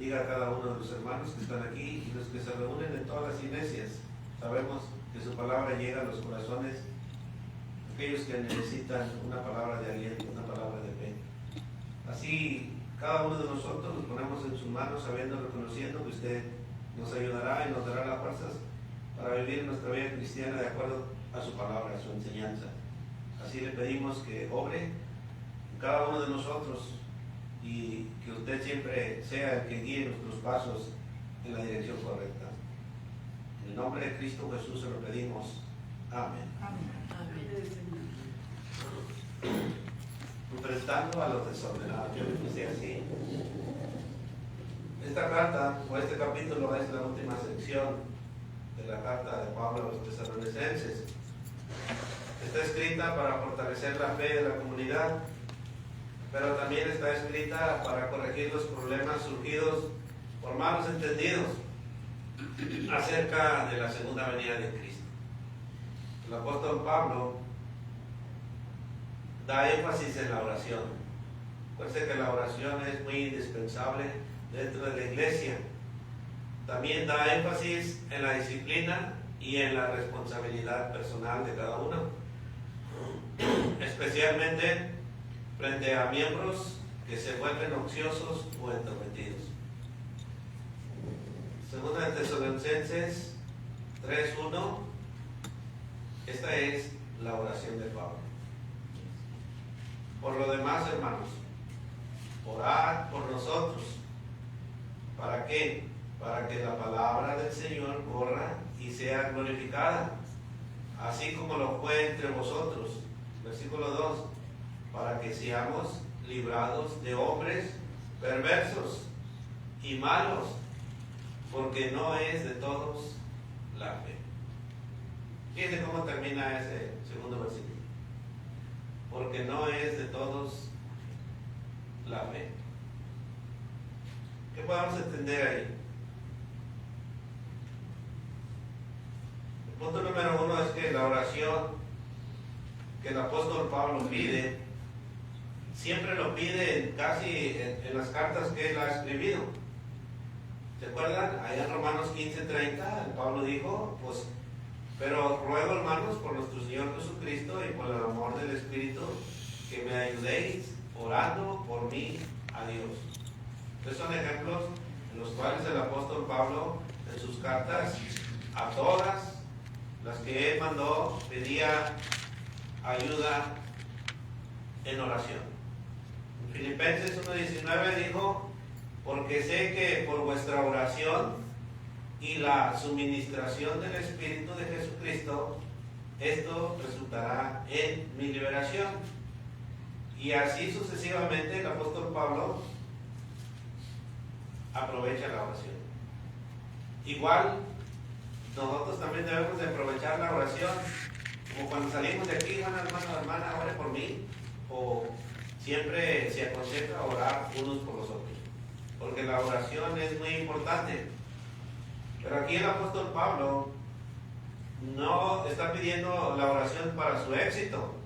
bendiga a cada uno de los hermanos que están aquí y los que se reúnen en todas las iglesias. Sabemos que su palabra llega a los corazones, aquellos que necesitan una palabra de aliento, una palabra de fe. Así, cada uno de nosotros nos ponemos en sus manos, sabiendo, reconociendo que usted nos ayudará y nos dará las fuerzas para vivir nuestra vida cristiana de acuerdo a su palabra, a su enseñanza. Así le pedimos que obre en cada uno de nosotros y que usted siempre sea el que guíe nuestros pasos en la dirección correcta. En el nombre de Cristo Jesús se lo pedimos. Amén. Enfrentando a los desordenados. Yo le puse así. Esta carta, o este capítulo, es la última sección de la carta de Pablo a los tesalonicenses. Está escrita para fortalecer la fe de la comunidad, pero también está escrita para corregir los problemas surgidos por malos entendidos acerca de la segunda venida de Cristo. El apóstol Pablo da énfasis en la oración. Parece que la oración es muy indispensable dentro de la iglesia. También da énfasis en la disciplina y en la responsabilidad personal de cada uno, especialmente frente a miembros que se vuelven ociosos o entrometidos. Segunda de Tesalonicenses 3:1. Esta es la oración de Pablo. Por lo demás, hermanos, orad por nosotros. ¿Para qué? Para que la palabra del Señor corra y sea glorificada, así como lo fue entre vosotros. Versículo 2. Para que seamos librados de hombres perversos y malos, porque no es de todos la fe. Fíjense cómo termina ese segundo versículo. Porque no es de todos la fe. ¿Qué podemos entender ahí? El punto número 1 es que la oración que el apóstol Pablo pide, siempre lo pide casi en las cartas que él ha escribido. ¿Se acuerdan? Allá en Romanos 15:30, Pablo dijo, pues, pero ruego, hermanos, por nuestro Señor Jesucristo y por el amor del Espíritu, que me ayudéis orando por mí a Dios. Estos son ejemplos en los cuales el apóstol Pablo, en sus cartas a todas las que él mandó, pedía ayuda en oración. En Filipenses 1:19 dijo, porque sé que por vuestra oración y la suministración del Espíritu de Jesucristo, esto resultará en mi liberación. Y así sucesivamente el apóstol Pablo aprovecha la oración. Igual, nosotros también debemos de aprovechar la oración, como cuando salimos de aquí, bueno, hermano, hermana, ore por mí, o siempre se aconseja orar unos por los otros, porque la oración es muy importante. Pero aquí el apóstol Pablo no está pidiendo la oración para su éxito,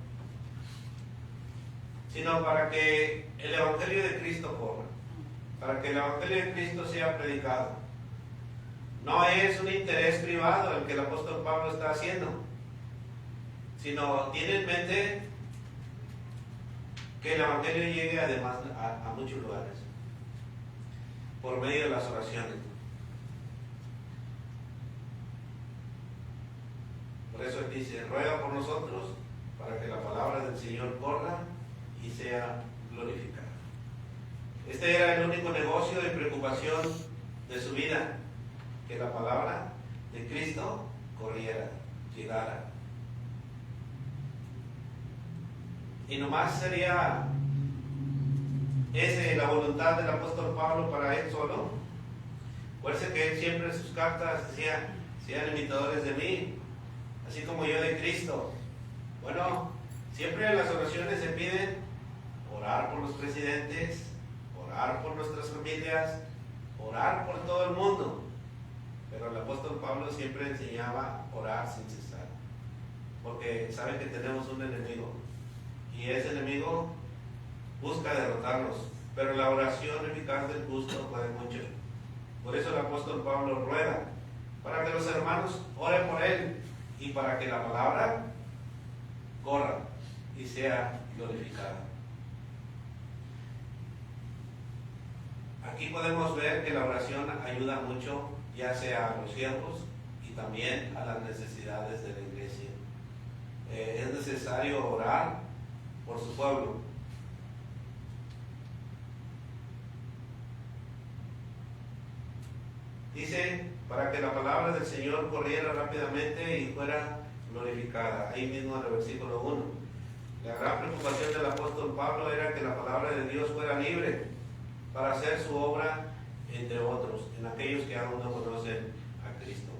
sino para que el Evangelio de Cristo corra, para que el Evangelio de Cristo sea predicado. No es un interés privado el que el apóstol Pablo está haciendo, sino tiene en mente que el Evangelio llegue además a muchos lugares, por medio de las oraciones. Por eso él dice, ruega por nosotros para que la palabra del Señor corra y sea glorificada. Este era el único negocio y preocupación de su vida, que la palabra de Cristo corriera, llegara. Y nomás sería esa la voluntad del apóstol Pablo para él solo. Acuérdense que él siempre en sus cartas decía, sean imitadores de mí, así como yo de Cristo. Bueno, siempre en las oraciones se piden orar por los presidentes, orar por nuestras familias, orar por todo el mundo. Pero el apóstol Pablo siempre enseñaba a orar sin cesar, porque sabe que tenemos un enemigo y ese enemigo busca derrotarnos, pero la oración eficaz del justo puede mucho. Por eso el apóstol Pablo ruega para que los hermanos oren por él y para que la palabra corra y sea glorificada. Aquí podemos ver que la oración ayuda mucho, ya sea a los siervos y también a las necesidades de la iglesia. Es necesario orar por su pueblo. Dice, para que la palabra del Señor corriera rápidamente y fuera glorificada. Ahí mismo en el versículo 1. La gran preocupación del apóstol Pablo era que la palabra de Dios fuera libre para hacer su obra entre otros, en aquellos que aún no conocen a Cristo.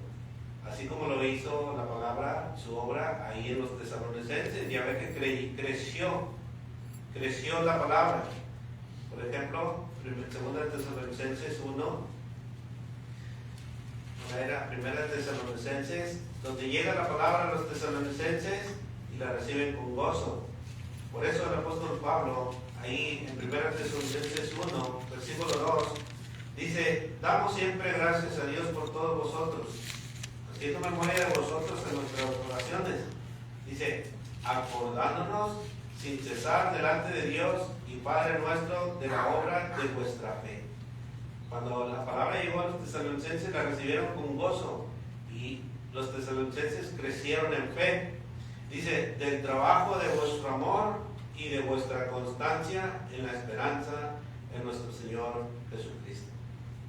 Así como lo hizo la palabra, su obra ahí en los tesalonicenses, ya ve que creció la palabra. Por ejemplo, 2 Tesalonicenses 1, primera Tesalonicenses, donde llega la palabra a los tesalonicenses y la reciben con gozo. Por eso el apóstol Pablo, ahí en 1 Tesalonicenses 1, versículo 2, dice, damos siempre gracias a Dios por todos vosotros, haciendo memoria de vosotros en nuestras oraciones. Dice, acordándonos sin cesar delante de Dios y Padre nuestro de la obra de vuestra fe. Cuando la palabra llegó a los tesalonicenses, la recibieron con gozo y los tesalonicenses crecieron en fe. Dice, del trabajo de vuestro amor y de vuestra constancia en la esperanza en nuestro Señor Jesucristo.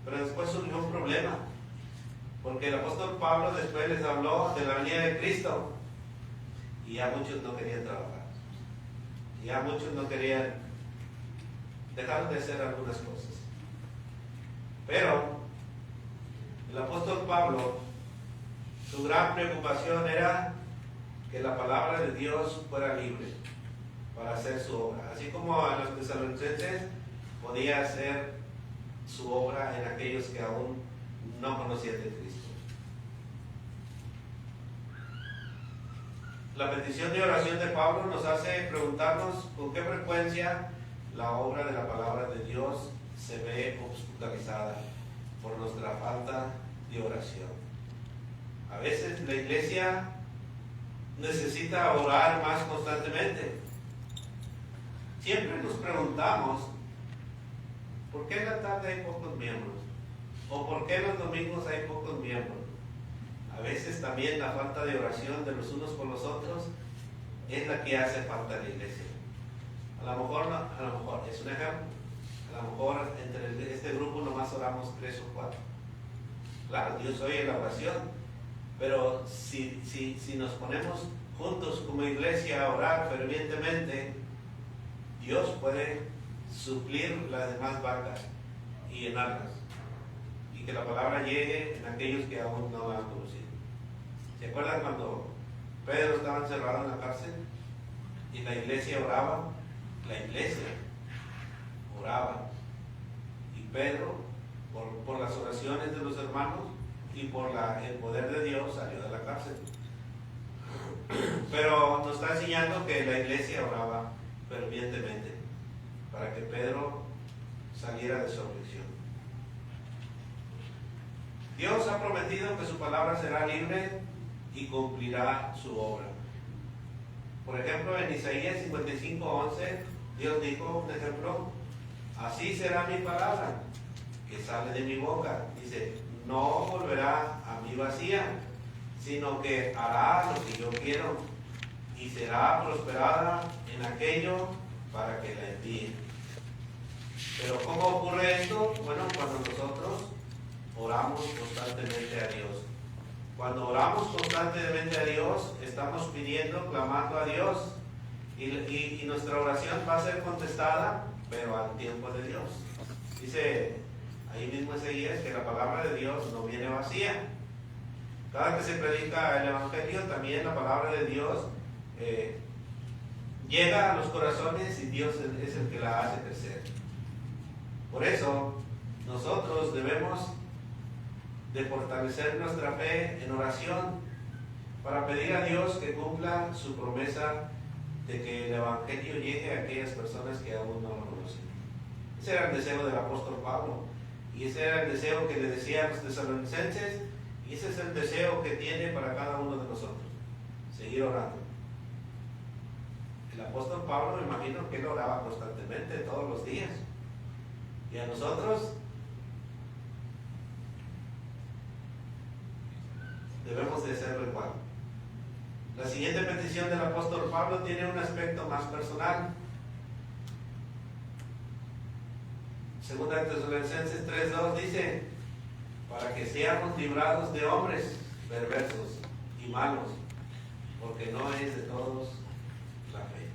Pero después surgió un problema, porque el apóstol Pablo después les habló de la venida de Cristo y ya muchos no querían trabajar, ya muchos no querían dejar de hacer algunas cosas. Pero el apóstol Pablo, su gran preocupación era que la palabra de Dios fuera libre para hacer su obra. Así como a los tesalonicenses podía hacer su obra en aquellos que aún no conocían de Cristo. La petición de oración de Pablo nos hace preguntarnos con qué frecuencia la obra de la palabra de Dios se ve obstaculizada por nuestra falta de oración. A veces la iglesia necesita orar más constantemente. Siempre nos preguntamos, ¿por qué en la tarde hay pocos miembros? ¿O por qué los domingos hay pocos miembros? A veces también la falta de oración de los unos con los otros es la que hace falta a la iglesia. A lo mejor es un ejemplo. A lo mejor entre este grupo nomás oramos 3 o 4. Claro, Dios oye la oración, pero si nos ponemos juntos como iglesia a orar fervientemente, Dios puede suplir las demás vacas y llenarlas, y que la palabra llegue en aquellos que aún no la han conocido. ¿Se acuerdan cuando Pedro estaba encerrado en la cárcel y la iglesia oraba? La iglesia oraba, y Pedro, por las oraciones de los hermanos y por el poder de Dios, salió de la cárcel. Pero nos está enseñando que la iglesia oraba fervientemente para que Pedro saliera de su aflicción. Dios ha prometido que su palabra será libre y cumplirá su obra. Por ejemplo, en Isaías 55:11, Dios dijo, un ejemplo, así será mi palabra que sale de mi boca. Dice, no volverá a mí vacía, sino que hará lo que yo quiero y será prosperada en aquello para que la envíe. Pero ¿cómo ocurre esto? Bueno, cuando nosotros oramos constantemente a Dios. Cuando oramos constantemente a Dios, estamos pidiendo, clamando a Dios, y nuestra oración va a ser contestada, pero al tiempo de Dios. Dice ahí mismo Isaías que la palabra de Dios no viene vacía. Cada que se predica el Evangelio, también la palabra de Dios llega a los corazones y Dios es el que la hace crecer. Por eso, nosotros debemos de fortalecer nuestra fe en oración para pedir a Dios que cumpla su promesa de que el Evangelio llegue a aquellas personas que aún no lo conocen. Ese era el deseo del apóstol Pablo, Y ese era el deseo que le decía a los tesalonicenses, y ese es el deseo que tiene para cada uno de nosotros, seguir orando. El apóstol Pablo, me imagino que él oraba constantemente, todos los días. Y a nosotros debemos de hacerlo igual. La siguiente petición del apóstol Pablo tiene un aspecto más personal. Segunda de Tesalonicenses 3:2 dice: para que seamos librados de hombres perversos y malos, porque no es de todos la fe.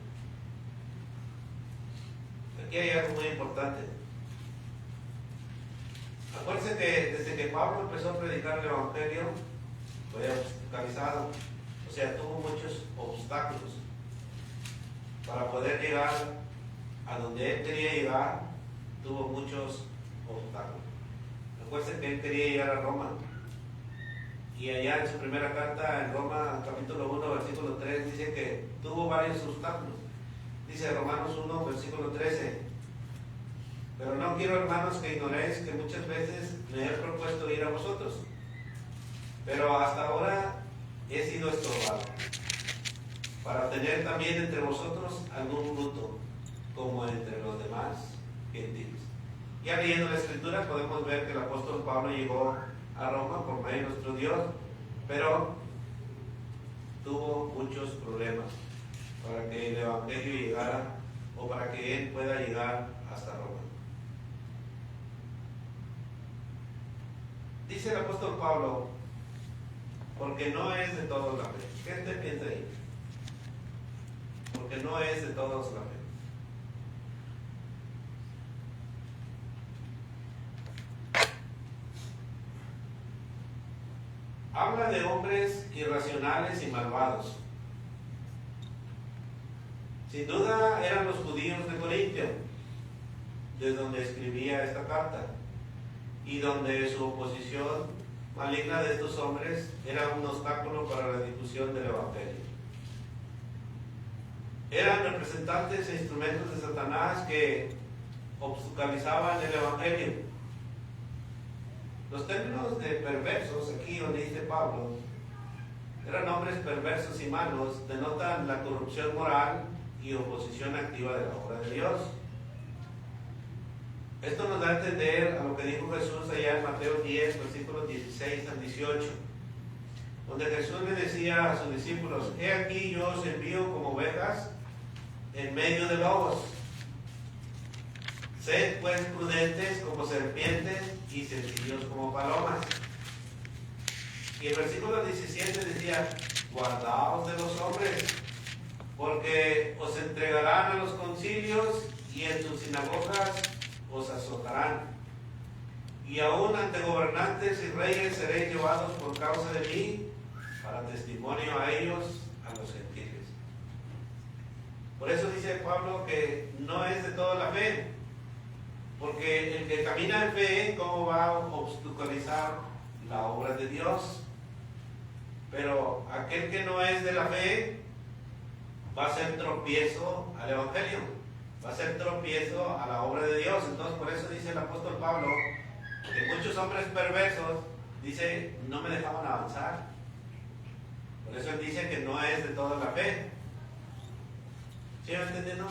Aquí hay algo muy importante. Acuérdense que desde que Pablo empezó a predicar el Evangelio, fue obstaculizado, o sea, tuvo muchos obstáculos para poder llegar a donde él quería llegar. Tuvo muchos obstáculos. Acuérdense que él quería llegar a Roma, y allá en su primera carta, en Roma, capítulo 1, versículo 3, dice que tuvo varios obstáculos. Dice Romanos 1, versículo 13: pero no quiero, hermanos, que ignoréis que muchas veces me he propuesto ir a vosotros, pero hasta ahora he sido estorbado, para tener también entre vosotros algún fruto, como entre los demás gentiles. Ya leyendo la Escritura podemos ver que el apóstol Pablo llegó a Roma por medio de nuestro Dios, pero tuvo muchos problemas para que el Evangelio llegara, o para que él pueda llegar hasta Roma. Dice el apóstol Pablo, porque no es de todos la fe. ¿Qué te piensa ahí? Porque no es de todos la fe. Habla de hombres irracionales y malvados. Sin duda eran los judíos de Corintio, desde donde escribía esta carta, y donde su oposición maligna de estos hombres era un obstáculo para la difusión del Evangelio. Eran representantes e instrumentos de Satanás que obstaculizaban el Evangelio. Los términos de perversos, aquí donde dice Pablo, eran hombres perversos y malos, denotan la corrupción moral y oposición activa de la obra de Dios. Esto nos da a entender a lo que dijo Jesús allá en Mateo 10, versículos 16 al 18, donde Jesús le decía a sus discípulos: he aquí yo os envío como ovejas en medio de lobos. Sed pues prudentes como serpientes y sencillos como palomas. Y el versículo 17 decía: guardaos de los hombres, porque os entregarán a los concilios, y en sus sinagogas os azotarán, y aún ante gobernantes y reyes seréis llevados por causa de mí, para testimonio a ellos, a los gentiles. Por eso dice Pablo que no es de toda la fe, porque el que camina en fe, ¿cómo va a obstaculizar la obra de Dios? Pero aquel que no es de la fe va a ser tropiezo al Evangelio, va a ser tropiezo a la obra de Dios. Entonces, por eso dice el apóstol Pablo que muchos hombres perversos, dice, no me dejaban avanzar. Por eso él dice que no es de toda la fe. ¿Sí me entienden?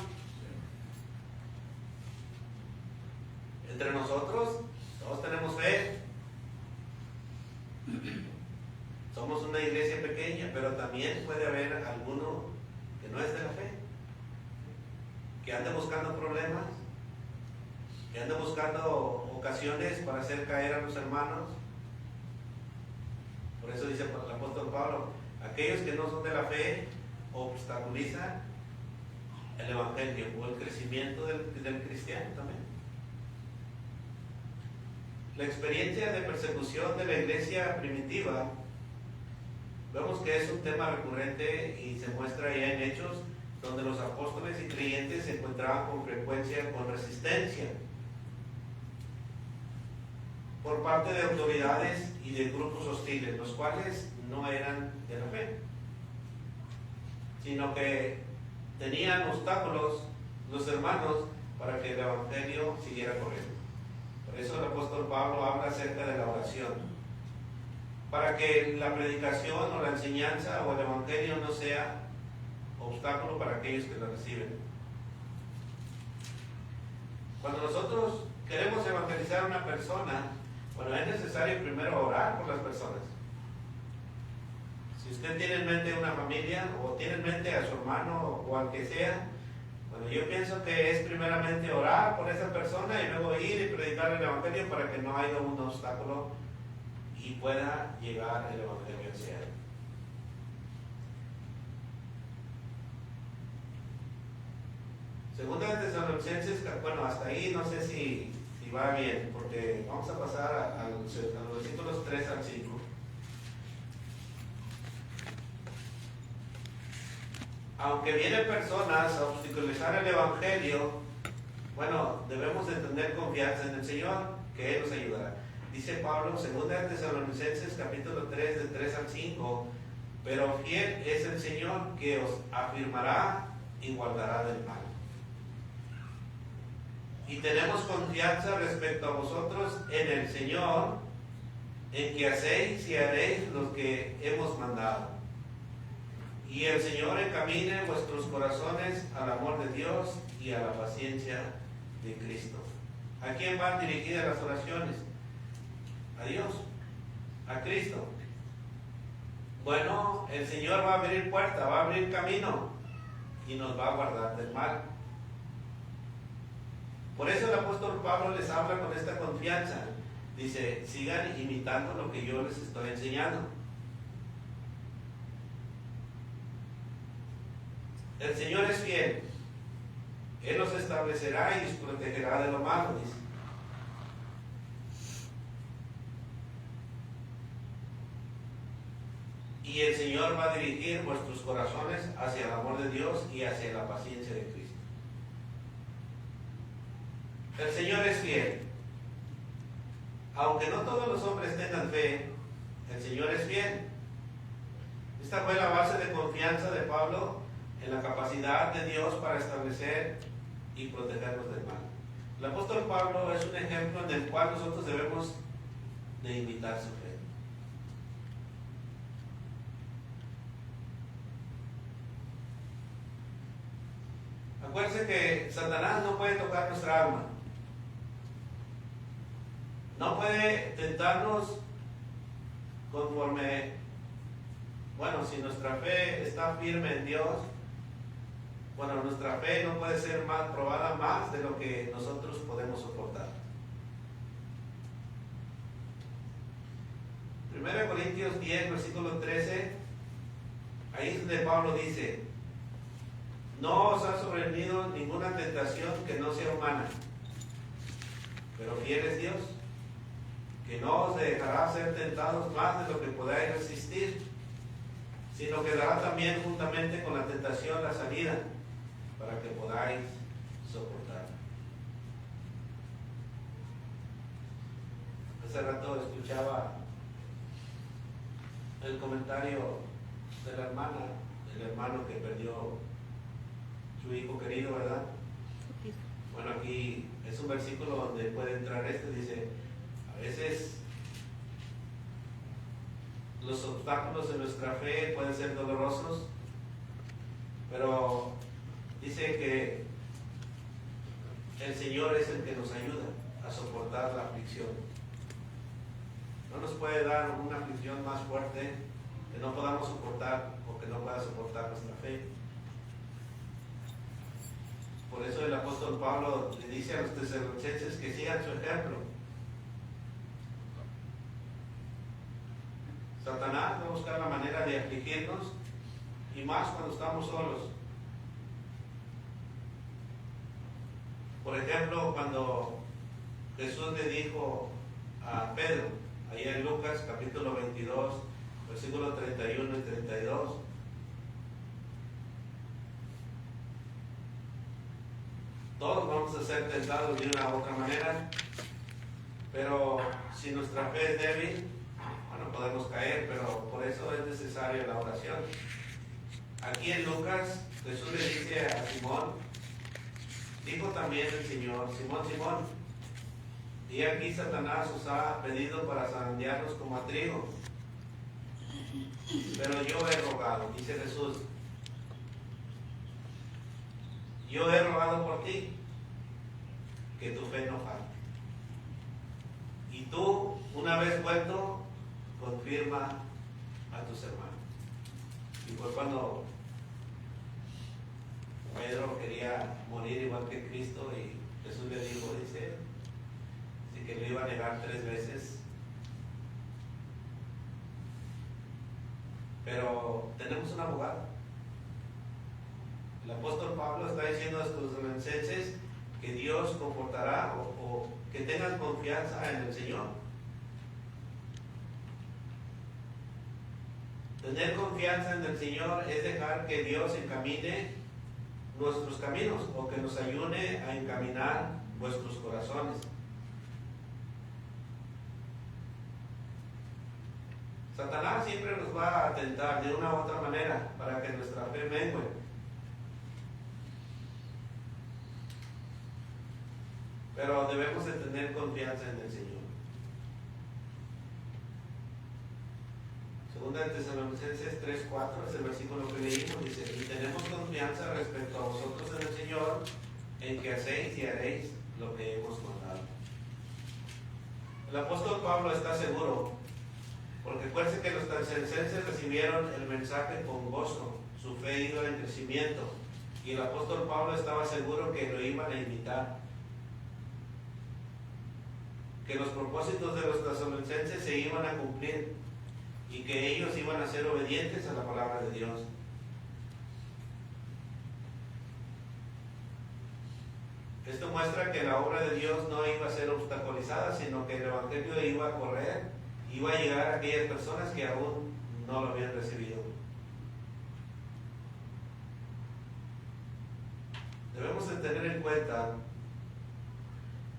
Entre nosotros, todos tenemos fe. Somos una iglesia pequeña, pero también puede haber alguno que no es de la fe, que anda buscando problemas, que anda buscando ocasiones para hacer caer a los hermanos. Por eso dice el apóstol Pablo, aquellos que no son de la fe obstaculizan el Evangelio o el crecimiento del cristiano también. La experiencia de persecución de la iglesia primitiva, vemos que es un tema recurrente y se muestra ya en Hechos, donde los apóstoles y creyentes se encontraban con frecuencia con resistencia por parte de autoridades y de grupos hostiles, los cuales no eran de la fe, sino que tenían obstáculos los hermanos para que el Evangelio siguiera corriendo. Por eso el apóstol Pablo habla acerca de la oración, para que la predicación o la enseñanza o el evangelio no sea obstáculo para aquellos que lo reciben. Cuando nosotros queremos evangelizar a una persona, bueno, es necesario primero orar por las personas. Si usted tiene en mente una familia o tiene en mente a su hermano o al que sea, bueno, yo pienso que es primeramente orar por esa persona y luego ir y predicar el evangelio para que no haya un obstáculo y pueda llegar el evangelio hacia él. Segunda de Tesalonicenses, bueno, hasta ahí no sé si va bien, porque vamos a pasar a los versículos 3 al 5. Aunque vienen personas a obstaculizar el evangelio, bueno, debemos de tener confianza en el Señor, que Él nos ayudará. Dice Pablo, 2 de Tesalonicenses, capítulo 3, de 3 al 5, pero fiel es el Señor que os afirmará y guardará del mal. Y tenemos confianza respecto a vosotros en el Señor, en que hacéis y haréis lo que hemos mandado. Y el Señor encamine vuestros corazones al amor de Dios y a la paciencia de Cristo. ¿A quién van dirigidas las oraciones? A Dios, a Cristo. Bueno, el Señor va a abrir puerta, va a abrir camino y nos va a guardar del mal. Por eso el apóstol Pablo les habla con esta confianza. Dice, sigan imitando lo que yo les estoy enseñando. El Señor es fiel. Él los establecerá y los protegerá de lo malo, dice. Y el Señor va a dirigir vuestros corazones hacia el amor de Dios y hacia la paciencia de Cristo. El Señor es fiel. Aunque no todos los hombres tengan fe, el Señor es fiel. Esta fue la base de confianza de Pablo en la capacidad de Dios para establecer y protegernos del mal. El apóstol Pablo es un ejemplo en el cual nosotros debemos de imitar su fe. Acuérdense que Satanás no puede tocar nuestra alma. No puede tentarnos conforme, bueno, si nuestra fe está firme en Dios, bueno, nuestra fe no puede ser más probada más de lo que nosotros podemos soportar. 1 Corintios 10, versículo 13, ahí es donde Pablo dice, no os ha sobrevenido ninguna tentación que no sea humana, pero fiel es Dios, que no os dejará ser tentados más de lo que podáis resistir, sino que dará también juntamente con la tentación la salida, para que podáis soportar. Hace rato escuchaba el comentario de la hermana, del hermano que perdió su hijo querido, ¿verdad? Bueno, aquí es un versículo donde puede entrar dice, a veces los obstáculos de nuestra fe pueden ser dolorosos, pero dice que el Señor es el que nos ayuda a soportar la aflicción. No nos puede dar una aflicción más fuerte que no podamos soportar o que no pueda soportar nuestra fe. Por eso el apóstol Pablo le dice a los tesalonicenses que sigan su ejemplo. Satanás va a buscar la manera de afligirnos, y más cuando estamos solos. Por ejemplo, cuando Jesús le dijo a Pedro, ahí en Lucas capítulo 22, versículos 31 y 32, todos vamos a ser tentados de una u otra manera, pero si nuestra fe es débil, bueno, podemos caer, pero por eso es necesaria la oración. Aquí en Lucas, Jesús le dice a Simón, dijo también el Señor, Simón, Simón, Y aquí Satanás os ha pedido para zarandearlos como a trigo. Pero yo he rogado, dice Jesús, yo he rogado por ti, que tu fe no falte. Y tú, una vez vuelto, confirma a tus hermanos. Y fue cuando Pedro quería morir igual que Cristo y Jesús le dijo, dice, que lo iba a negar 3 veces. Pero tenemos un abogado. El apóstol Pablo está diciendo a los tesalonicenses que Dios comportará o que tengan confianza en el Señor. Tener confianza en el Señor es dejar que Dios encamine nuestros caminos o que nos ayude a encaminar vuestros corazones. Satanás siempre nos va a tentar de una u otra manera para que nuestra fe mengue. Pero debemos de tener confianza en el Señor. Segunda de Tesalonicenses 3:4 es el versículo que leímos, dice, y tenemos confianza respecto a vosotros en el Señor, en que hacéis y haréis lo que hemos mandado. El apóstol Pablo está seguro, porque acuérdense que los tesalonicenses recibieron el mensaje con gozo, su fe iba en crecimiento, y el apóstol Pablo estaba seguro que lo iban a imitar, que los propósitos de los tesalonicenses se iban a cumplir y que ellos iban a ser obedientes a la palabra de Dios. Esto muestra que la obra de Dios no iba a ser obstaculizada, sino que el evangelio iba a correr, iba a llegar a aquellas personas que aún no lo habían recibido. Debemos de tener en cuenta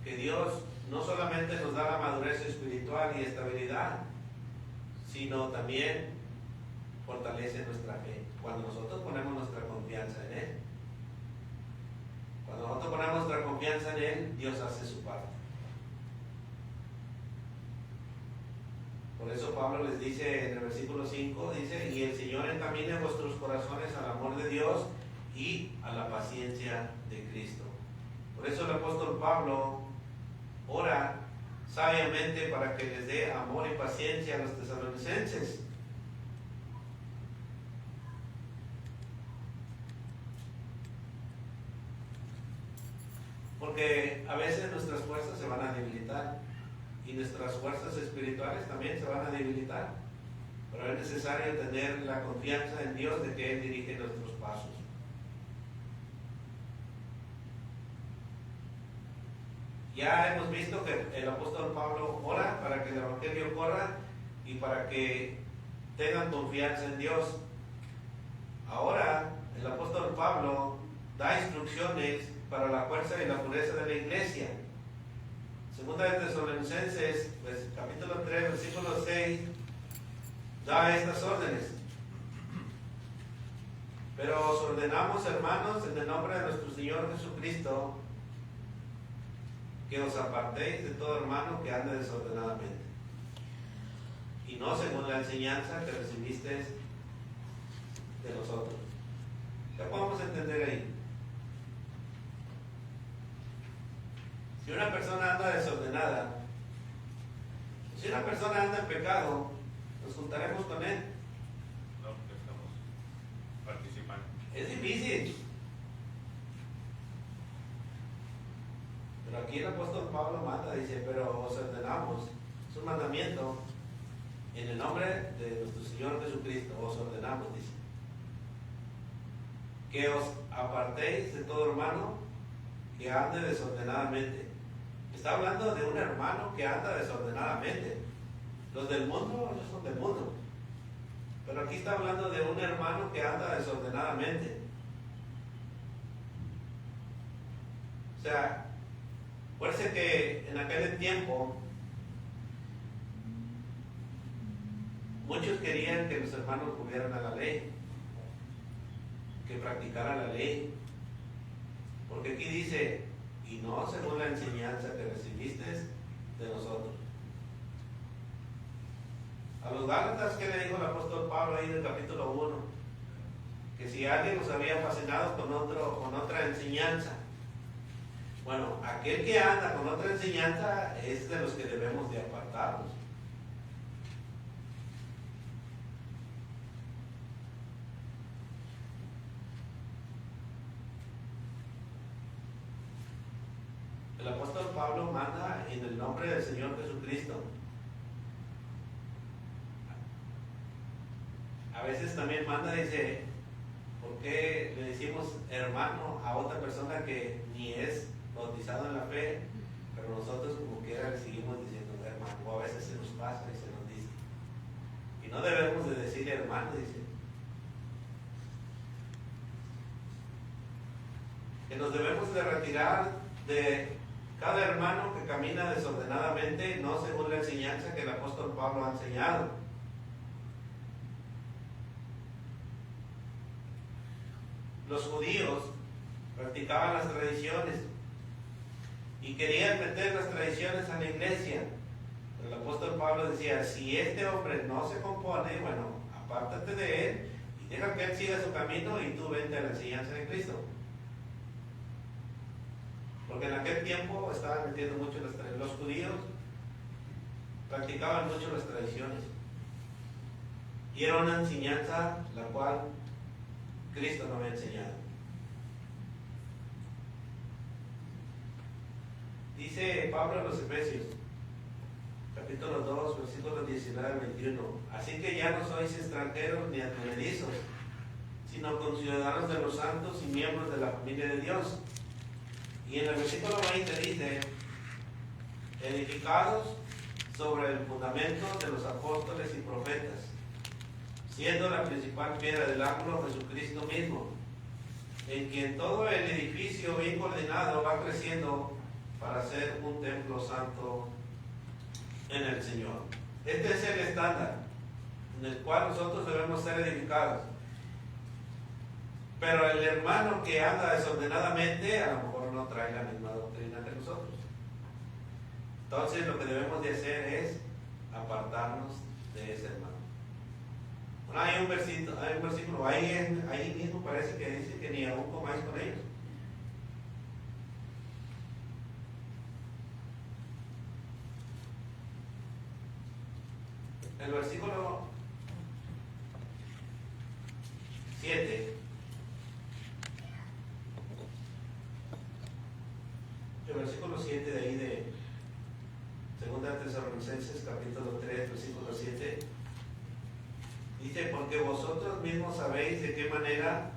que Dios no solamente nos da la madurez espiritual y estabilidad, sino también fortalece nuestra fe. Cuando nosotros ponemos nuestra confianza en Él, cuando nosotros ponemos nuestra confianza en Él, Dios hace su parte. Por eso Pablo les dice en el versículo 5, dice, y el Señor encamine vuestros corazones al amor de Dios y a la paciencia de Cristo. Por eso el apóstol Pablo ora sabiamente para que les dé amor y paciencia a los tesalonicenses. Porque a veces nuestras fuerzas se van a debilitar y nuestras fuerzas espirituales también se van a debilitar. Pero es necesario tener la confianza en Dios de que Él dirige nuestros pasos. Ya hemos visto que el apóstol Pablo ora para que el evangelio corra y para que tengan confianza en Dios. Ahora el apóstol Pablo da instrucciones para la fuerza y la pureza de la iglesia. Segunda de Tesalonicenses, pues, capítulo 3, versículo 6, da estas órdenes. Pero os ordenamos, hermanos, en el nombre de nuestro Señor Jesucristo, que os apartéis de todo hermano que ande desordenadamente, y no según la enseñanza que recibisteis de nosotros. ¿Qué podemos entender ahí? Si una persona anda desordenada, si una persona anda en pecado, nos juntaremos con él. No, porque estamos participando. Es difícil. Pero aquí el apóstol Pablo manda, dice, pero os ordenamos, es un mandamiento, en el nombre de nuestro Señor Jesucristo, os ordenamos, dice, que os apartéis de todo hermano que ande desordenadamente. Está hablando de un hermano que anda desordenadamente. Los del mundo no son del mundo, pero aquí está hablando de un hermano que anda desordenadamente. O sea, parece que en aquel tiempo muchos querían que los hermanos cumplieran a la ley, que practicaran la ley, porque aquí dice, y no según la enseñanza que recibiste de nosotros. A los Gálatas, ¿qué le dijo el apóstol Pablo ahí en el capítulo 1? Que si alguien los había fascinado con otra enseñanza. Bueno, aquel que anda con otra enseñanza es de los que debemos de apartarnos. El apóstol Pablo manda en el nombre del Señor Jesucristo. A veces también manda, dice, ¿por qué le decimos hermano a otra persona que ni es bautizado en la fe? Pero nosotros como quiera le seguimos diciendo hermano, o a veces se nos pasa y se nos dice. Y no debemos de decir hermano, dice. Que nos debemos de retirar de cada hermano que camina desordenadamente, no según la enseñanza que el apóstol Pablo ha enseñado. Los judíos practicaban las tradiciones y querían meter las tradiciones a la iglesia. Pero el apóstol Pablo decía, si este hombre no se compone, bueno, apártate de él y deja que él siga su camino y tú vente a la enseñanza de Cristo. Porque en aquel tiempo estaban metiendo mucho los judíos, practicaban mucho las tradiciones. Y era una enseñanza la cual Cristo no había enseñado. Dice Pablo a los Efesios, capítulo 2, versículos 19 al 21. Así que ya no sois extranjeros ni advenedizos, sino conciudadanos de los santos y miembros de la familia de Dios. Y en el versículo 20 dice, edificados sobre el fundamento de los apóstoles y profetas, siendo la principal piedra del ángulo Jesucristo mismo, en quien todo el edificio bien coordinado va creciendo para ser un templo santo en el Señor. Este es el estándar en el cual nosotros debemos ser edificados. Pero el hermano que anda desordenadamente a lo mejor no trae la misma doctrina que nosotros. Entonces lo que debemos de hacer es apartarnos de ese hermano. Bueno, hay un versículo ahí mismo parece que dice que ni aún comáis con ellos. El versículo 7. El versículo 7 de ahí de 2 Tesalonicenses capítulo 3 versículo 7 dice, porque vosotros mismos sabéis de qué manera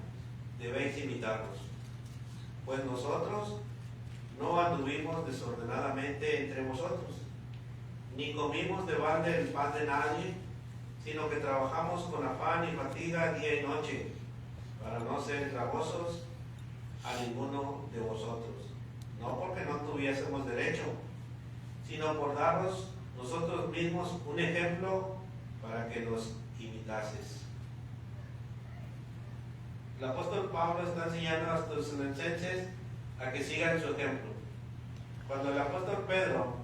debéis imitarnos, pues nosotros no anduvimos desordenadamente entre vosotros, ni comimos de balde el pan de nadie, sino que trabajamos con afán y fatiga día y noche, para no ser gravosos a ninguno de vosotros. No porque no tuviésemos derecho, sino por daros nosotros mismos un ejemplo para que nos imitases. El apóstol Pablo está enseñando a los tesalonicenses a que sigan su ejemplo. Cuando el apóstol Pedro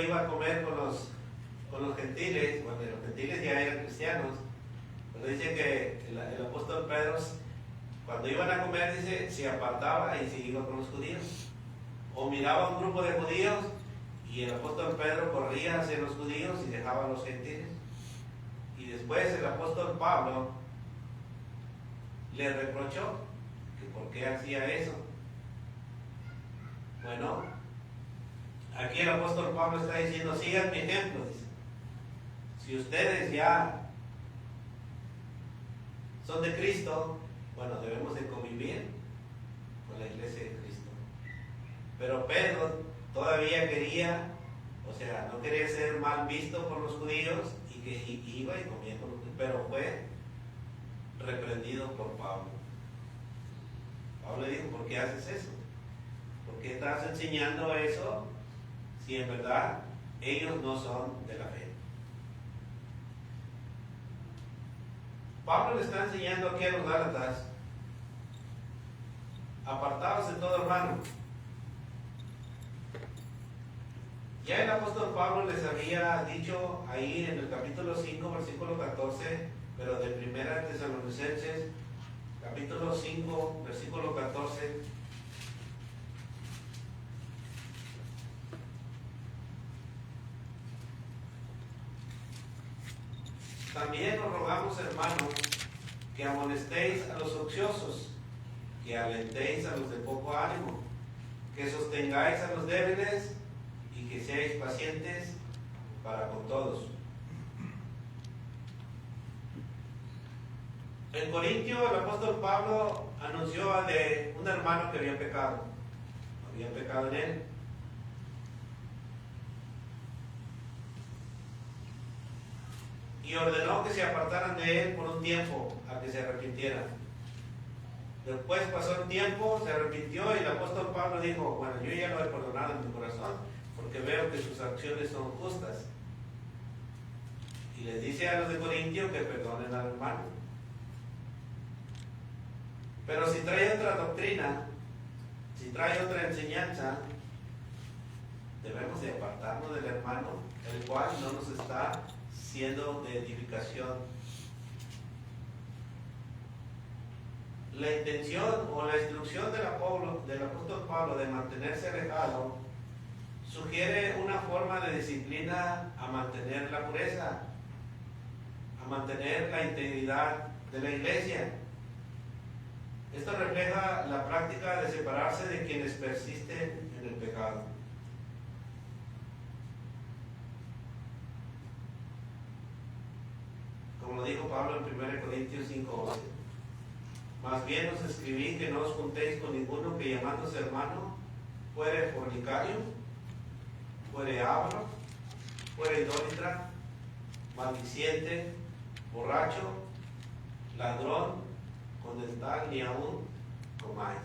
iba a comer con los gentiles, cuando los gentiles ya eran cristianos, pero dice que el apóstol Pedro, cuando iban a comer, dice, se apartaba y se iba con los judíos. O miraba un grupo de judíos y el apóstol Pedro corría hacia los judíos y dejaba a los gentiles. Y después el apóstol Pablo le reprochó que por qué hacía eso. Bueno, aquí el apóstol Pablo está diciendo, sigan mi ejemplo, dice. Si ustedes ya son de Cristo, bueno, debemos de convivir con la iglesia de Cristo. Pero Pedro todavía quería, o sea, no quería ser mal visto por los judíos y que iba y comía con los judíos, pero fue reprendido por Pablo. Pablo le dijo, ¿por qué haces eso? ¿Por qué estás enseñando eso si en verdad ellos no son de la fe? Pablo le está enseñando aquí a los Gálatas apartados de todo hermano. Ya el apóstol Pablo les había dicho ahí en el capítulo 5, versículo 14, pero de Primera Tesalonicenses, capítulo 5, versículo 14. También os rogamos, hermanos, que amonestéis a los ociosos, que alentéis a los de poco ánimo, que sostengáis a los débiles y que seáis pacientes para con todos. En Corintio el apóstol Pablo anunció de un hermano que había pecado en él. Y ordenó que se apartaran de él por un tiempo, a que se arrepintieran. Después pasó un tiempo, se arrepintió y el apóstol Pablo dijo, bueno, yo ya lo he perdonado en mi corazón, porque veo que sus acciones son justas. Y les dice a los de Corintio que perdonen al hermano. Pero si trae otra doctrina, si trae otra enseñanza, debemos de apartarnos del hermano, el cual no nos está siendo de edificación. La intención o la instrucción del apóstol Pablo de mantenerse alejado sugiere una forma de disciplina a mantener la pureza, a mantener la integridad de la iglesia. Esto refleja la práctica de separarse de quienes persisten en el pecado. Como lo dijo Pablo en 1 Corintios 5:11. Más bien os escribí que no os juntéis con ninguno que llamándose hermano fuere fornicario, fuere avaro, fuere idólatra, maldiciente, borracho, ladrón, con el tal ni aún comáis.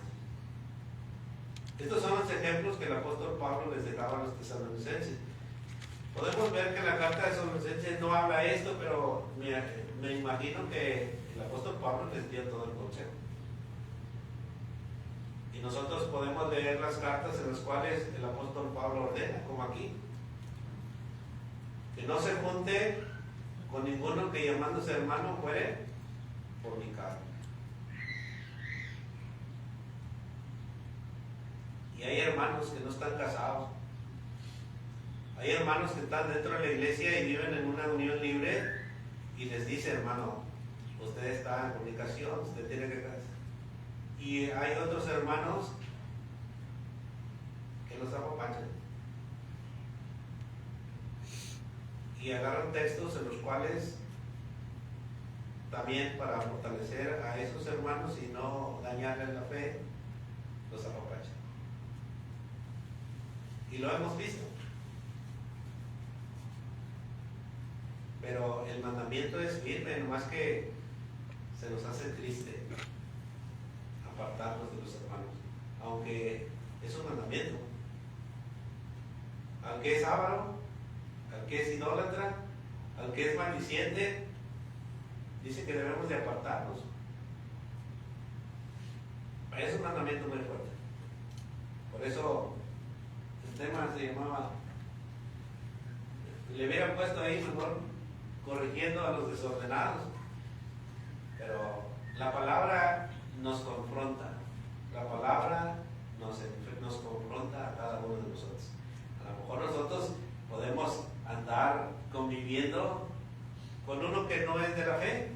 Estos son los ejemplos que el apóstol Pablo les dejaba a los tesalonicenses. Podemos ver que la carta de Tesalonicenses no habla esto, pero me imagino que el apóstol Pablo les dio todo el consejo. Y nosotros podemos leer las cartas en las cuales el apóstol Pablo ordena, como aquí, que no se junte con ninguno que llamándose hermano fuere fornicario. Y hay hermanos que no están casados. Hay hermanos que están dentro de la iglesia y viven en una unión libre y les dice, hermano, usted está en comunicación, usted tiene que casar. Y hay otros hermanos que los apapachan y agarran textos en los cuales también para fortalecer a esos hermanos y no dañarles la fe, los apapachan. Y lo hemos visto. Pero el mandamiento es firme, nomás que se nos hace triste apartarnos de los hermanos, aunque es un mandamiento. Al que es avaro, al que es idólatra, al que es maldiciente, dice que debemos de apartarnos. Es un mandamiento muy fuerte. Por eso el tema se llamaba, le hubieran puesto ahí mejor, corrigiendo a los desordenados. Pero la palabra nos confronta. La palabra nos confronta a cada uno de nosotros. A lo mejor nosotros podemos andar conviviendo con uno que no es de la fe.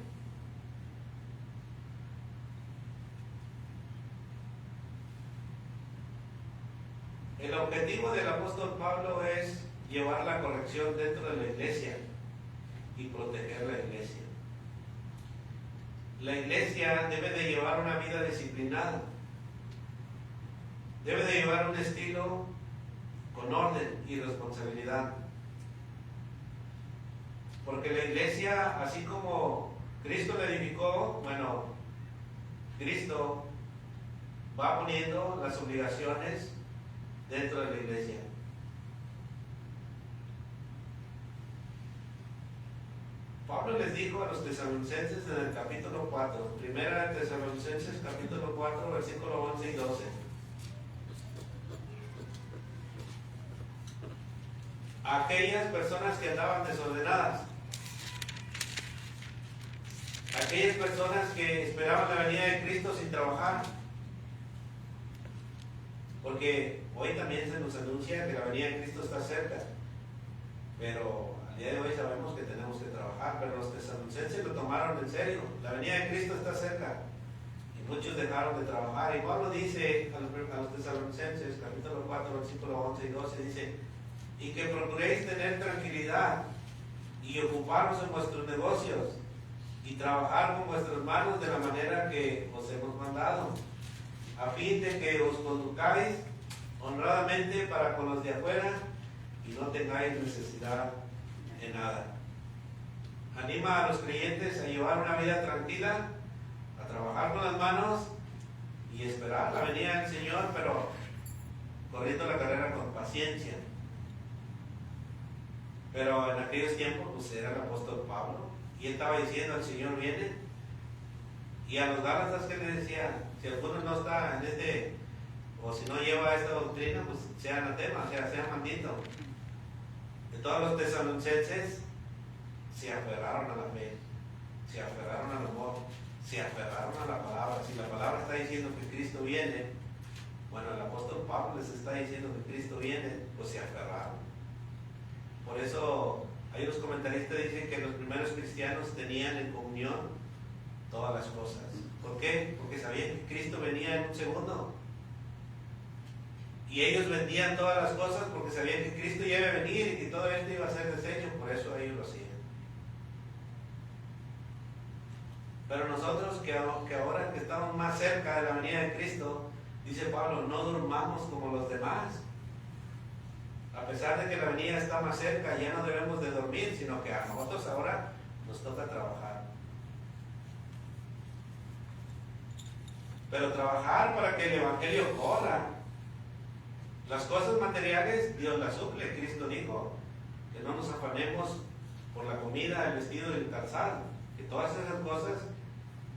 El objetivo del apóstol Pablo es llevar la corrección dentro de la iglesia y proteger la iglesia. La iglesia debe de llevar una vida disciplinada, debe de llevar un estilo con orden y responsabilidad, porque la iglesia, así como Cristo la edificó, bueno, Cristo va poniendo las obligaciones dentro de la iglesia. Pablo les dijo a los tesalonicenses en el capítulo 4, primera de Tesalonicenses capítulo 4, versículo 11 y 12. Aquellas personas que andaban desordenadas, aquellas personas que esperaban la venida de Cristo sin trabajar, porque hoy también se nos anuncia que la venida de Cristo está cerca, pero al día de hoy sabemos que tenemos que trabajar, pero los tesalonicenses lo tomaron en serio. La venida de Cristo está cerca y muchos dejaron de trabajar. Y Pablo dice a los tesalonicenses, capítulo 4, versículo 11 y 12, dice: y que procuréis tener tranquilidad y ocuparos en vuestros negocios y trabajar con vuestras manos de la manera que os hemos mandado, a fin de que os conduzcáis honradamente para con los de afuera y no tengáis necesidad en nada. Anima a los creyentes a llevar una vida tranquila, a trabajar con las manos y esperar la venida del Señor, pero corriendo la carrera con paciencia. Pero en aquellos tiempos pues era el apóstol Pablo y él estaba diciendo: el Señor viene. Y a los Gálatas, que le decía: si alguno no está en este, o si no lleva esta doctrina, pues sea anatema, sea maldito. De todos los tesalonicenses se aferraron a la fe, se aferraron al amor, se aferraron a la palabra. Si la palabra está diciendo que Cristo viene, bueno, el apóstol Pablo les está diciendo que Cristo viene, pues se aferraron. Por eso hay unos comentaristas que dicen que los primeros cristianos tenían en comunión todas las cosas. ¿Por qué? Porque sabían que Cristo venía en un segundo. Y ellos vendían todas las cosas porque sabían que Cristo ya iba a venir y que todo esto iba a ser deshecho. Por eso ellos lo hacían. Pero nosotros que ahora que estamos más cerca de la venida de Cristo, dice Pablo, no durmamos como los demás. A pesar de que la venida está más cerca, ya no debemos de dormir, sino que a nosotros ahora nos toca trabajar. Pero trabajar para que el Evangelio corra. Las cosas materiales Dios las suple. Cristo dijo que no nos afanemos por la comida, el vestido y el calzado, que todas esas cosas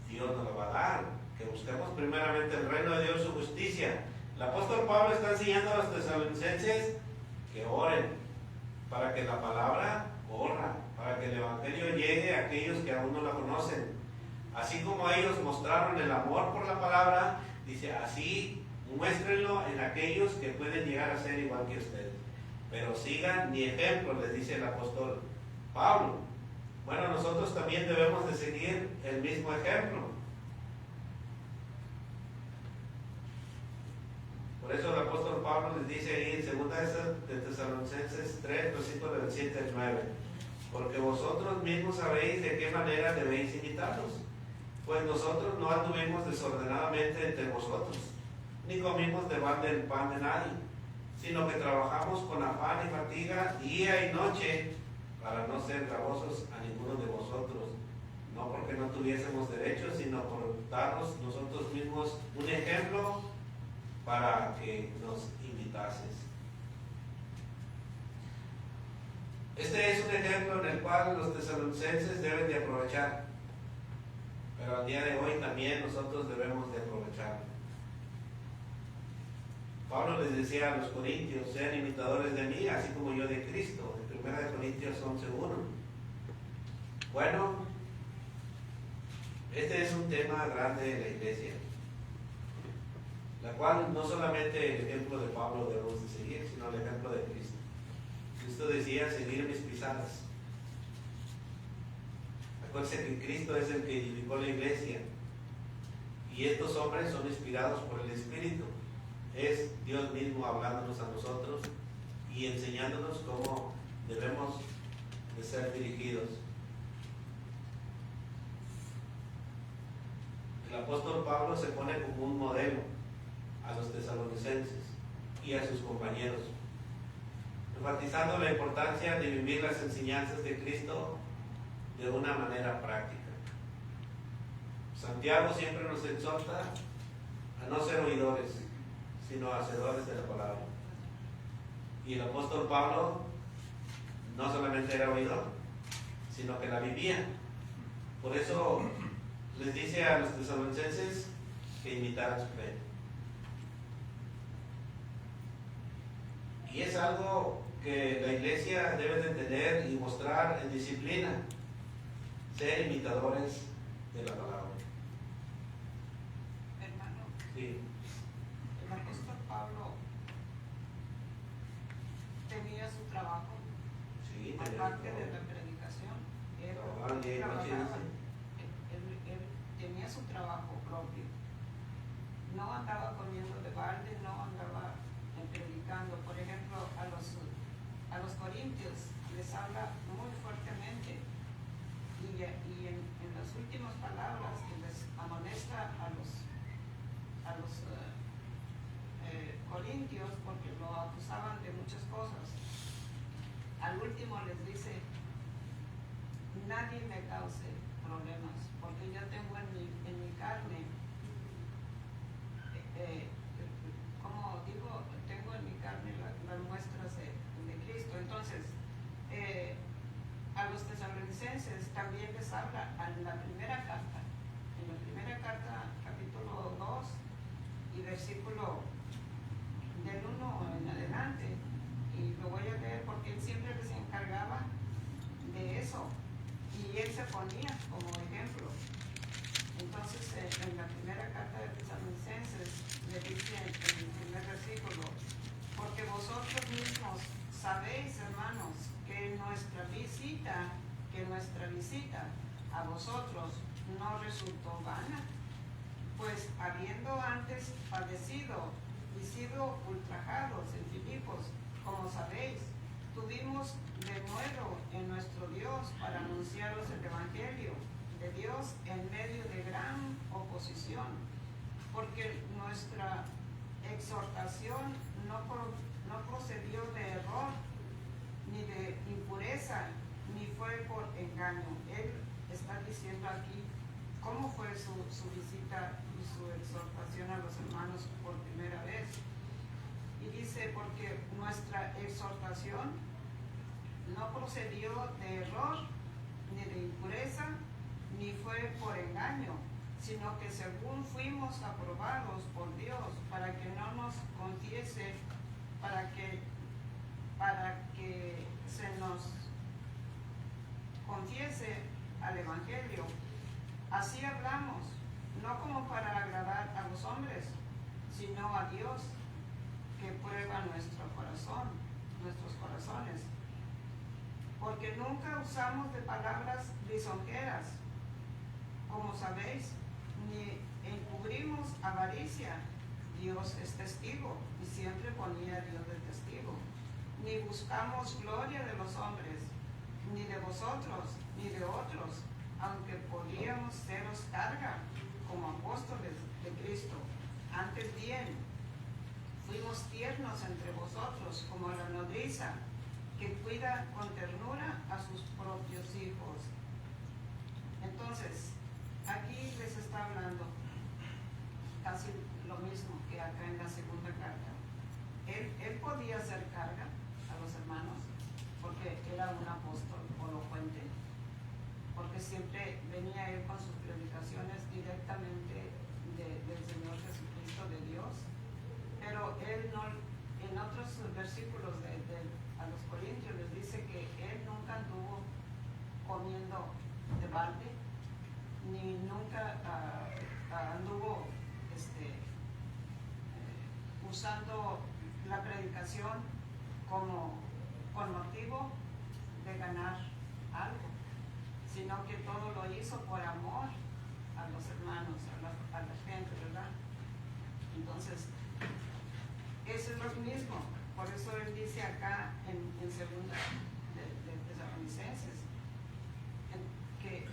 Dios nos las va a dar, que busquemos primeramente el reino de Dios y su justicia. El apóstol Pablo está enseñando a los tesalonicenses que oren para que la palabra corra, para que el Evangelio llegue a aquellos que aún no la conocen. Así como ellos mostraron el amor por la palabra, dice, así muéstrenlo en aquellos que pueden llegar a ser igual que ustedes. Pero sigan mi ejemplo, les dice el apóstol Pablo. Bueno, nosotros también debemos de seguir el mismo ejemplo. Por eso el apóstol Pablo les dice ahí en 2 de Tesalonicenses 3, versículos del 7 al 9: porque vosotros mismos sabéis de qué manera debéis imitarlos, pues nosotros no anduvimos desordenadamente entre vosotros, ni comimos de balde el pan de nadie, sino que trabajamos con afán y fatiga día y noche, para no ser gravosos a ninguno de vosotros, no porque no tuviésemos derecho, sino por darnos nosotros mismos un ejemplo para que nos imitases. Este es un ejemplo en el cual los tesalonicenses deben de aprovechar, pero al día de hoy también nosotros debemos de aprovechar. Pablo les decía a los corintios: sean imitadores de mí, así como yo de Cristo, en 1 Corintios 11:1. Bueno, este es un tema grande de la iglesia, la cual no solamente el ejemplo de Pablo debemos de seguir, sino el ejemplo de Cristo. Cristo decía: seguir mis pisadas. Acuérdense que Cristo es el que edificó la iglesia, y estos hombres son inspirados por el Espíritu. Es Dios mismo hablándonos a nosotros y enseñándonos cómo debemos de ser dirigidos. El apóstol Pablo se pone como un modelo a los tesalonicenses y a sus compañeros, enfatizando la importancia de vivir las enseñanzas de Cristo de una manera práctica. Santiago siempre nos exhorta a no ser oidores, sino hacedores de la palabra. Y el apóstol Pablo no solamente era oidor, sino que la vivían. Por eso les dice a los tesalonicenses que imitaran su fe. Y es algo que la iglesia debe de tener y mostrar en disciplina, ser imitadores de la palabra. Hermano, Sí. el apóstol Pablo tenía su trabajo, Sí, aparte de la predicación. Él trabajaban día y noche, trabajaba, dice. él tenía su trabajo propio. No andaba comiendo de balde, no andaba predicando. Por ejemplo, a los corintios les habla muy fuertemente y en las últimas palabras que les amonesta a los corintios, porque lo acusaban de muchas cosas. Al último les dice: nadie me cause problemas, porque yo tengo en mi carne, como digo, tengo en mi carne las muestras de Cristo. Entonces, a los tesalonicenses también les habla en la primera carta, capítulo 2 y versículo del 1 en adelante, y lo voy a leer porque él siempre les encargaba de eso y él se ponía como ejemplo. Entonces, en la primera carta de Tesalonicenses le dice en el primer versículo: porque vosotros mismos sabéis, hermanos, que nuestra visita a vosotros no resultó vana, pues habiendo antes padecido y sido ultrajados en Filipos, como sabéis, tuvimos denuedo en nuestro Dios para anunciaros el Evangelio de Dios en medio de gran oposición, porque nuestra exhortación no procedió de error, ni de impureza, ni fue por engaño. Él está diciendo aquí cómo fue su visita y su exhortación a los hermanos por primera vez. Y dice: porque nuestra exhortación no procedió de error, ni de impureza, ni fue por engaño, sino que según fuimos aprobados por Dios, para que no nos confiese, para que se nos confiese al Evangelio. Así hablamos, no como para agradar a los hombres, sino a Dios, que prueba nuestros corazones. Porque nunca usamos de palabras lisonjeras, como sabéis, ni encubrimos avaricia. Dios es testigo, y siempre ponía a Dios de testigo. Ni buscamos gloria de los hombres, ni de vosotros, ni de otros, aunque podíamos seros carga como apóstoles de Cristo. Antes bien, fuimos tiernos entre vosotros, como la nodriza que cuida con ternura a sus propios hijos. Entonces, aquí les está hablando casi lo mismo que acá en la segunda carta. Él podía hacer carga a los hermanos porque era un apóstol elocuente, porque siempre venía él con sus predicaciones directamente del Señor Jesucristo, de Dios. Pero él no, en otros versículos a los Corintios les dice que él nunca anduvo comiendo de balde, ni nunca anduvo usando la predicación con motivo de ganar algo, sino que todo lo hizo por amor a los hermanos, a la gente, ¿verdad? Entonces, eso es lo mismo. Por eso él dice acá en segunda de Tesalonicenses que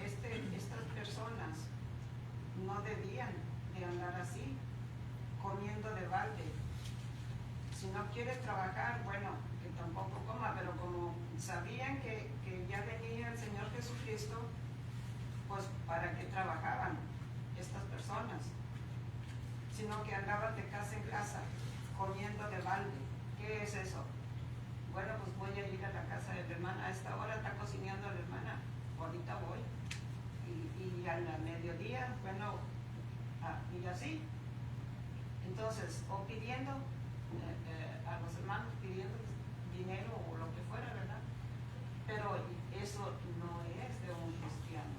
estas personas no debían de andar así, comiendo de balde. Si no quiere trabajar, bueno, que tampoco coma, pero como sabían que ya venía el Señor Jesucristo, pues ¿para qué trabajaban estas personas? Sino que andaban de casa en casa, comiendo de balde. ¿Qué es eso? Bueno, pues voy a ir a la casa de la hermana, a esta hora está cocinando la hermana, ahorita voy. Y al mediodía, bueno, y así. Entonces, o pidiendo a los hermanos, pidiendo dinero o lo que fuera, ¿verdad? Pero eso no es de un cristiano.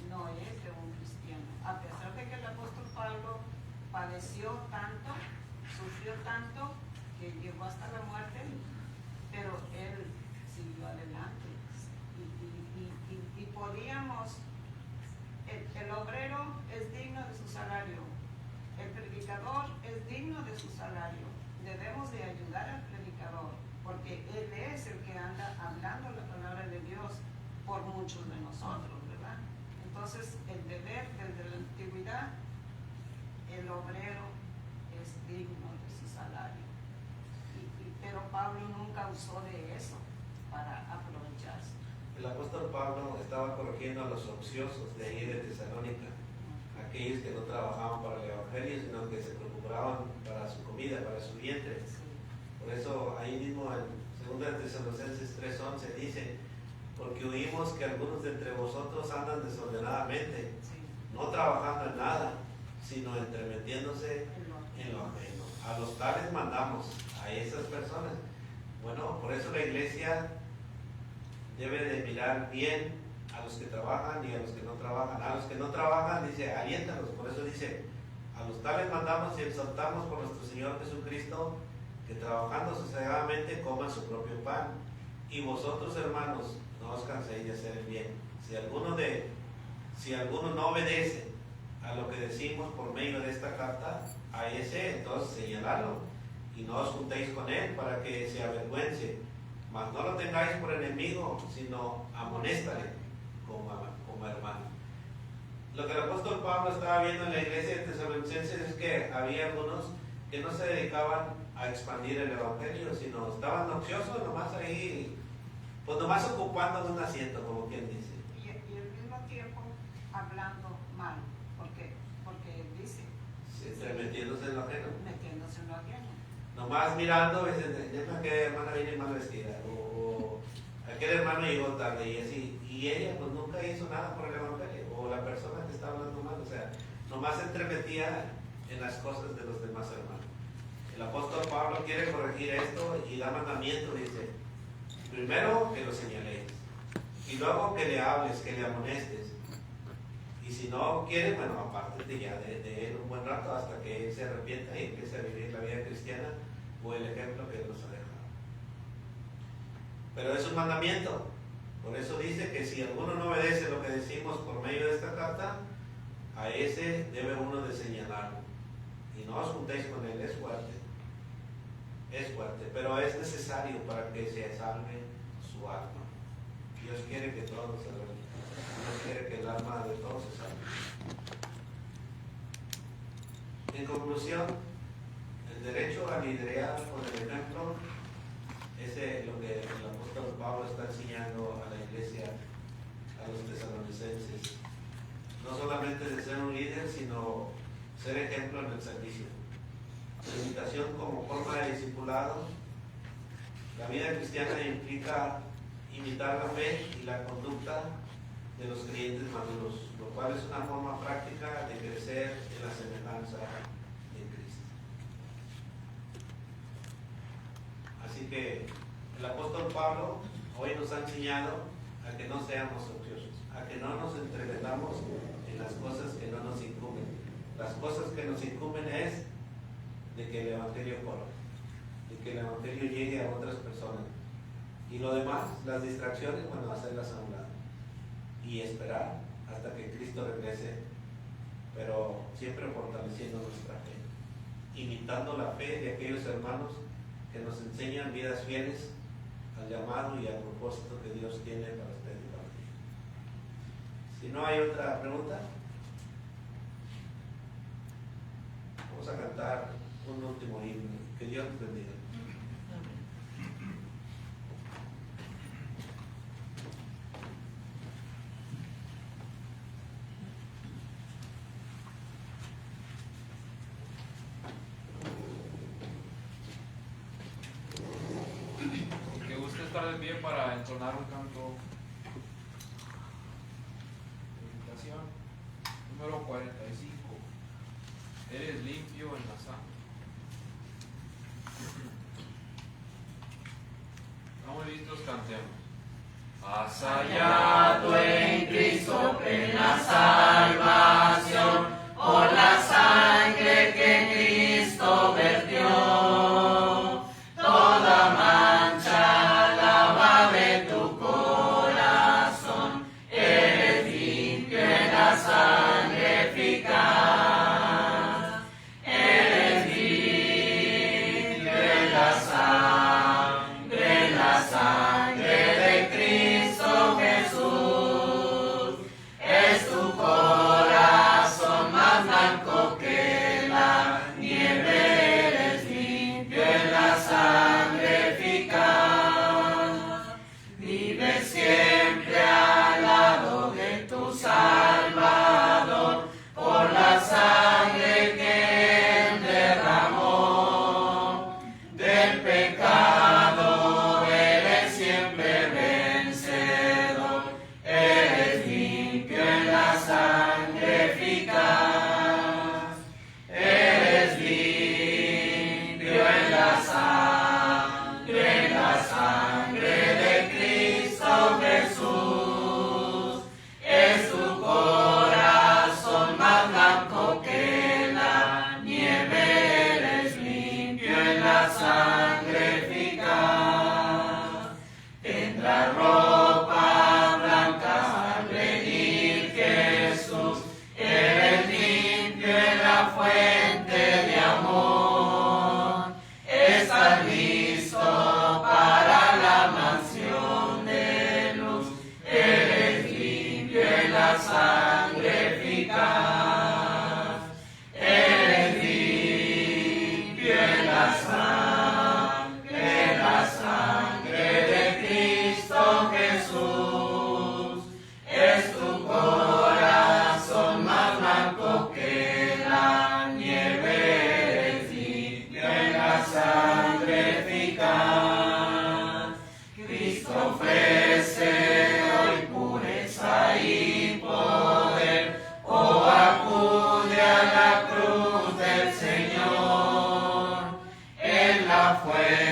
No es de un cristiano. A pesar de que el apóstol Pablo padeció tanto, sufrió tanto, que llegó hasta la muerte, pero él siguió adelante. Y podíamos, el obrero es digno de su salario, el predicador es digno de su salario. Debemos de ayudar al predicador, porque él es el que anda hablando la palabra de Dios por muchos de nosotros, ¿verdad? Entonces, el deber desde la antigüedad, el obrero es digno de su salario. Pero Pablo nunca usó de eso para aprovecharse. El apóstol Pablo estaba corrigiendo a los ociosos de ahí de Tesalónica, aquellos que no trabajaban para el evangelio, sino que se preocupaban para su comida, para su vientre. Por eso ahí mismo en 2 Tesalonicenses 3:11 dice: porque oímos que algunos de entre vosotros andan desordenadamente, no trabajando en nada, sino entremetiéndose en lo ajeno. A los tales mandamos, a esas personas. Bueno, por eso la iglesia debe de mirar bien a los que trabajan y a los que no trabajan. A los que no trabajan, dice, aliéntalos. Por eso dice, a los tales mandamos y exhortamos por nuestro Señor Jesucristo, que trabajando sosegadamente coman su propio pan. Y vosotros, hermanos, no os canséis de hacer el bien. Si alguno no obedece a lo que decimos por medio de esta carta, a ese entonces señalarlo, y no os juntéis con él para que se avergüence, mas no lo tengáis por enemigo, sino amonéstale como hermano. Lo que el apóstol Pablo estaba viendo en la iglesia de Tesalonicenses es que había algunos que no se dedicaban a expandir el evangelio, sino estaban ociosos nomás ahí, pues nomás ocupando un asiento, como quien dice. Y al mismo tiempo hablando mal, porque dice, Metiéndose en lo ajeno. Metiéndose en lo ajeno. Nomás mirando, aquella hermana viene mal vestida, o aquel hermano llegó tarde, y así. Y ella pues nunca hizo nada por el evangelio, o la persona que está hablando mal, o sea, nomás se entremetía en las cosas de los demás hermanos. El apóstol Pablo quiere corregir esto y da mandamiento, dice, primero que lo señaléis, y luego que le hables, que le amonestes. Y si no quiere, bueno, apártate ya de él un buen rato hasta que él se arrepienta y empiece a vivir la vida cristiana o el ejemplo que él nos ha dejado. Pero es un mandamiento. Por eso dice que si alguno no obedece lo que decimos por medio de esta carta, a ese debe uno de señalarlo. Y no os juntéis con él, es fuerte. Es fuerte, pero es necesario para que se salve su alma. Dios quiere que todos se salven. Dios quiere que el alma de todos se salve. En conclusión, el derecho a liderar con el ejemplo es lo que el apóstol Pablo está enseñando a la iglesia, a los tesalonicenses. No solamente de ser un líder, sino ser ejemplo en el servicio. La invitación como forma de discipulado. La vida cristiana implica imitar la fe y la conducta de los creyentes maduros, lo cual es una forma práctica de crecer en la semejanza de Cristo. Así que el apóstol Pablo hoy nos ha enseñado a que no seamos ociosos, a que no nos entremetamos en las cosas que no nos incumben. Las cosas que nos incumben es de que el evangelio corra, de que el evangelio llegue a otras personas. Y lo demás, las distracciones, bueno, hacerlas a un lado y esperar hasta que Cristo regrese, pero siempre fortaleciendo nuestra fe, imitando la fe de aquellos hermanos que nos enseñan vidas fieles al llamado y al propósito que Dios tiene para usted y para mí. Si no hay otra pregunta, vamos a cantar un último himno. Que Dios nos bendiga. Que guste estar de pie para entonar un canto Número 45. Eres limpio en la sangre. ¿Estamos listos? Cantemos. Has hallado en Cristo plena salvación, por la sangre que Cristo vertió. Toda mancha lava de tu corazón, eres limpio en la sangre eficaz. Eres limpio en la sangre de Cristo Jesús. Es tu corazón más blanco que la nieve, eres limpio en la sangre eficaz. Vive siempre al lado de tu Salvador, por la sangre que Él derramó. Del pecado eres siempre vencedor, eres limpio en la sangre eficaz. Eres limpio en la sangre de Cristo Jesús. Es tu corazón más blanco que la nieve, eres limpio en la sangre eficaz. Tendrás ropa blanca al venir Jesús, eres limpio en la fuente de amor. Estás listo para la mansión de luz, eres limpio en la sangre eficaz. Eres limpio en la sangre de Cristo Jesús. Es tu corazón más blanco que la nieve, eres limpio en la sangre eficaz. Cristo ofrece hoy pureza y poder, oh acude a la cruz del Señor, en la fuente